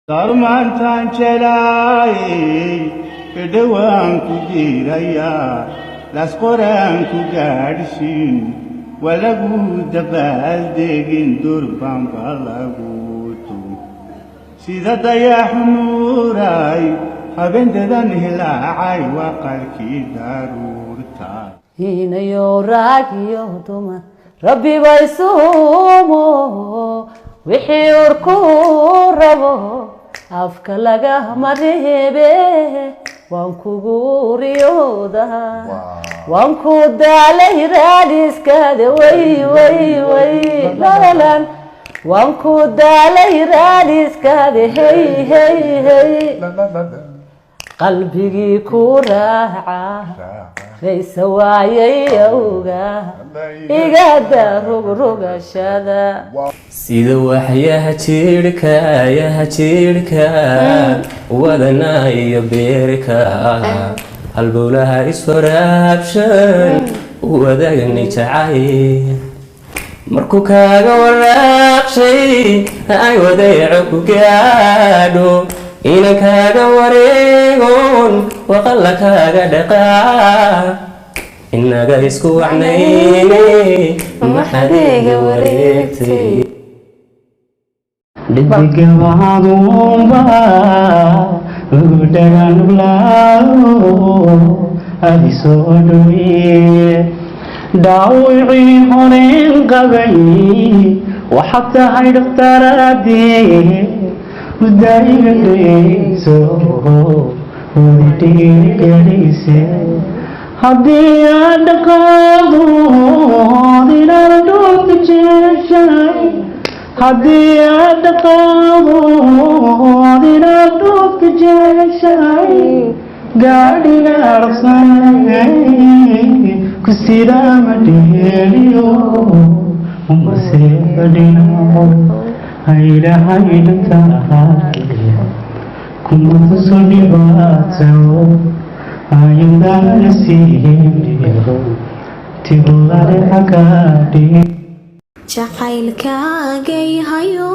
darmaantaan jelaayay kadhowaan ku jiirayaa las qoraan ku gaadhsiin waa lagu dabaaldegin durbaan baa lagu tun sida dayax nuuray habeendadan hilaacay waa qalkii daruurtaay inayo raagiyo dumar rabbi bay suumo wixii urku rabo afka lagama reebe waan kugu riyooda waan ku daalay raadiskaada way lalalan waan ku daalay raadiskaada hey qalbigii ku raaca raysa waayay awga igada rogrogashada sida waxyaha jirka wadana iyo beerka halbowlaha iswaraabshan wadagani jacay markuu kaaga waraaqshay ay wadeeco ku gaadho ina kaaga wareegon waqalla kaaga dhaqaa inaga isku wacnayne maxadiga wareegtay dhibigabaadumba udhaganuglaao adi soo dhawiye dhaawicii horeen qabay waxaad tahay dhakhtaradii mudaiga dhayso wadihiigelise haddii aad dhaqaado inaad dhulka jeceshahay haddii aad dhaqaado inaad dhulka jeceshahay gaadhiga arqsanay ku sidaama dheeliyo umase fadhino haydahaydatahay kumatuso dhibaato ayandana siihindhiyo tibulare hagaadhi jacaylkaagay hayo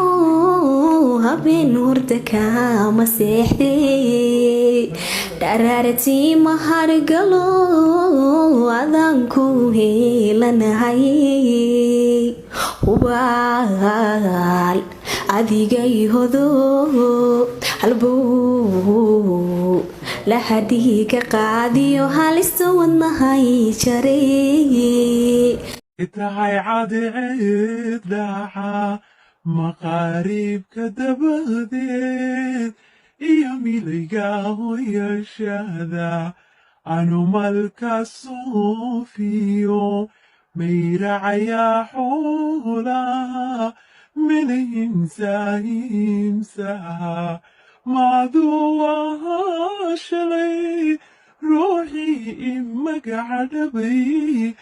habeen hurda kama seexday dharaaratii mahargalo adaan ku heelanahay hubaal adigay hodo halbow lahadhiga qaadiyo halista wadnahay jaray tahay cadeed dhaca maqaariibka dabadeed iyo milayga hoyashada anumalka soofiyo mayracayaa xoolaha minahimsaahimsaha macduu ahaa shalay ruuxii imagaca dhabay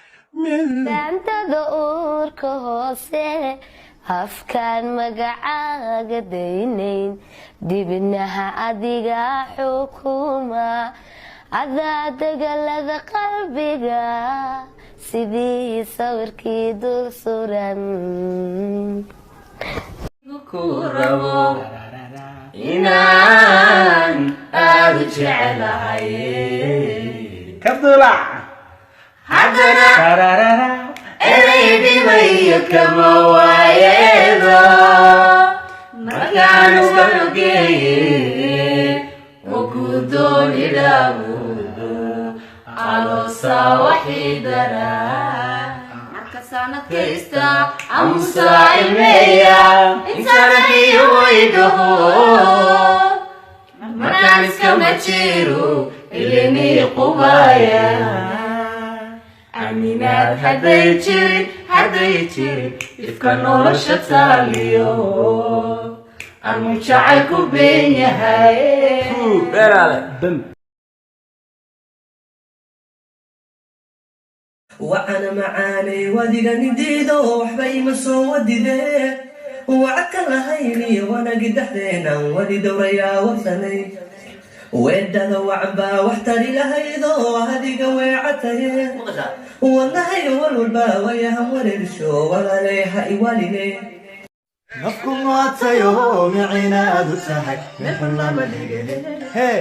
daantada uurka hoose afkaan magacaaga daynayn dibnaha adiga xukuma adaa degalada qalbiga sidii sawirkii dul suran ku rabo inaan aad u jecelahay kabdula haddana eraydimayo kama waayeedo markaan iskarogeeye oo ku dooni dhaabudo caloosa waxii daraa marka sanadkaysta amusaa ilmeeya intaanagiyo waydaho markaan iskama jiro ilinii qubaya aminaad hadday jirin ifka nolosha taaliyo anu jacay ku been yahay وأنا معاني وديغا نديدو وحبي مسو وديدي وعكا لهيني وانا قد حدينا ودي دوريا وثني ويدادا وعبا واحتري لهيدو هديغا ويعتي والله يقول الباوية هم وللشو ولا ليها إيواليني nafku maatayo micinaad u tahay mixun lama dhige hee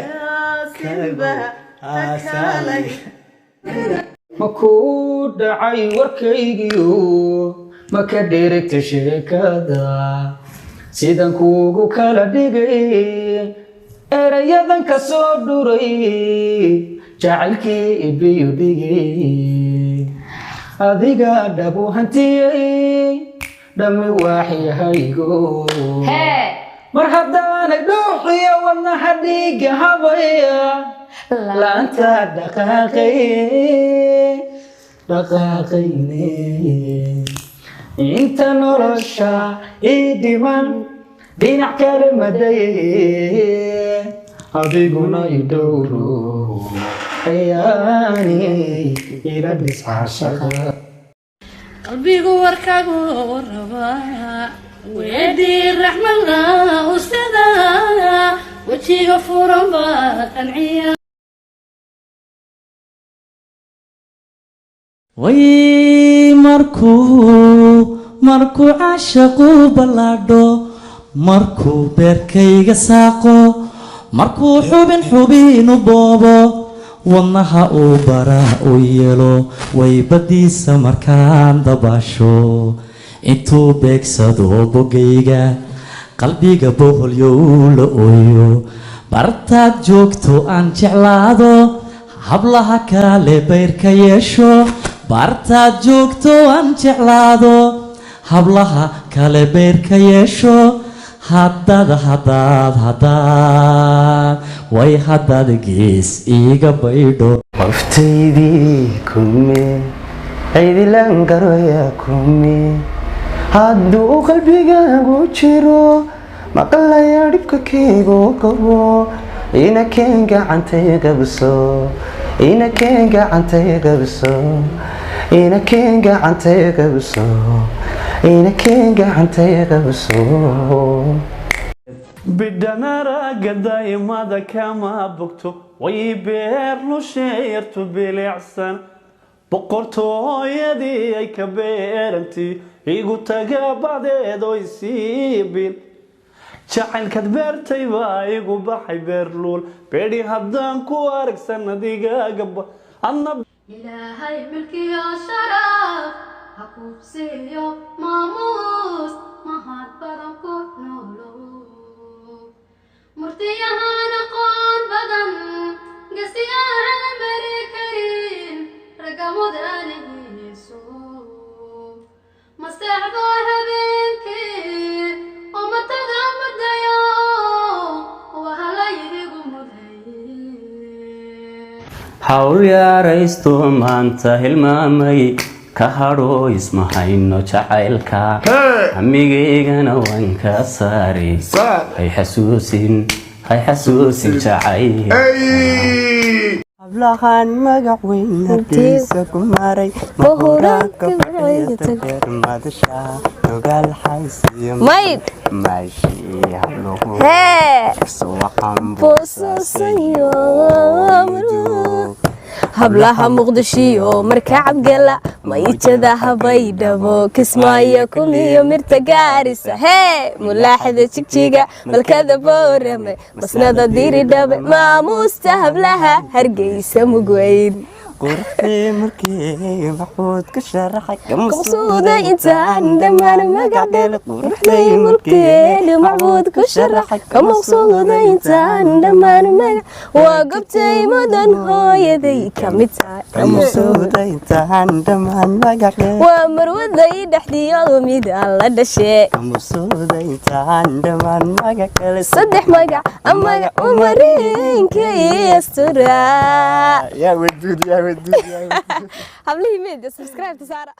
kalba asalay ma ku dhacay warkaygiyo ma ka dheregta sheekada sidan kuugu kala dhigay erayadan ka soo dhuray jacaylkii ibiyu dhigay adiga dhabu hantiyey dhammi waaxyahaygo mar haddaanay dhuuxiyo wadnaha dhiiga habaya laanta dhaqaaqayne inta nolosha ii dhiman dhinac kale madaye adiguna i dhowro ayaani ila dhiscaashaqa qalbigu warkaagu rabaa weedii raxmada ustada wajiga furan baa qanciya way markuu caashaqu ballaadho markuu beerkayga saaqo markuu xubinu boobo wadnaha uu bara u yeelo way badiisa markaan dabaasho intuu beegsado bogayga qalbiga boholyow la ooyo bartaad joogto aan jeclaado hablaha kale bayrka yeesho bartaad joogto aan jeclaado hablaha kale bayrka yeesho haddaad way haddaad gees iiga baydho qoftaydii kume aydilaan garoya kume hadduu qalbigaagu jiro maqlaya dhibka kaygu qabo ina keen gacantay qabso ina keen gacantay qabso ina keen gacantay qabso ina keen gacantay qabso bidhanaraga daa'imada kama bogto way beer lusheertu bilicsan boqortooyadii ay ka beerantii igu taga badeed oy sii bil jacaylkaad beertay baa igu baxay beerluul beedhi haddaan ku aragsan adigaaga ilaahay milkiyo sharaf ha kuubsiiyo maamuus mahad badan ku noolow murtiyahaan aqoon badan gasiyahan la mari karin ragga mudaanihiisu maseexdo habeenkii oo matada madayo wahalaydigu muday hawl yaaraysto maanta hilmaamay ka hadho isma hayno jacaylka hamigaygana waan ka saari hay xasuusin jacayl hablahan magac weyn hargeysa ku maray bahuraanka madasha dogaal xaysiyo mayd maashi habluhu waxaan boosasayo hablaha muqdishiyo marka cabgala mayjada habay dhabo kismaayo kumiyo mirta gaarisa hee mulaaxida jigjiga malkada boorame masnada diri dhabe maamuusta hablaha hargeysa mugweyn qurxii markii maxbuud ka sharaxay kamaqsuuda intaan dhammaan magac dhel qurxii markii maxbuud ka sharaxay kamaqsuuda intaan dhammaan magac waa gobtay mudan hooyaday kamid tahay kamaqsuuda intaan dhammaan magac dhel waa marwaday dhexdiyo mid aan la dhashee kamaqsuuda intaan dhammaan magac kale saddex magac magac umareenka istura yaa wadud hablihii media subscribe to Sara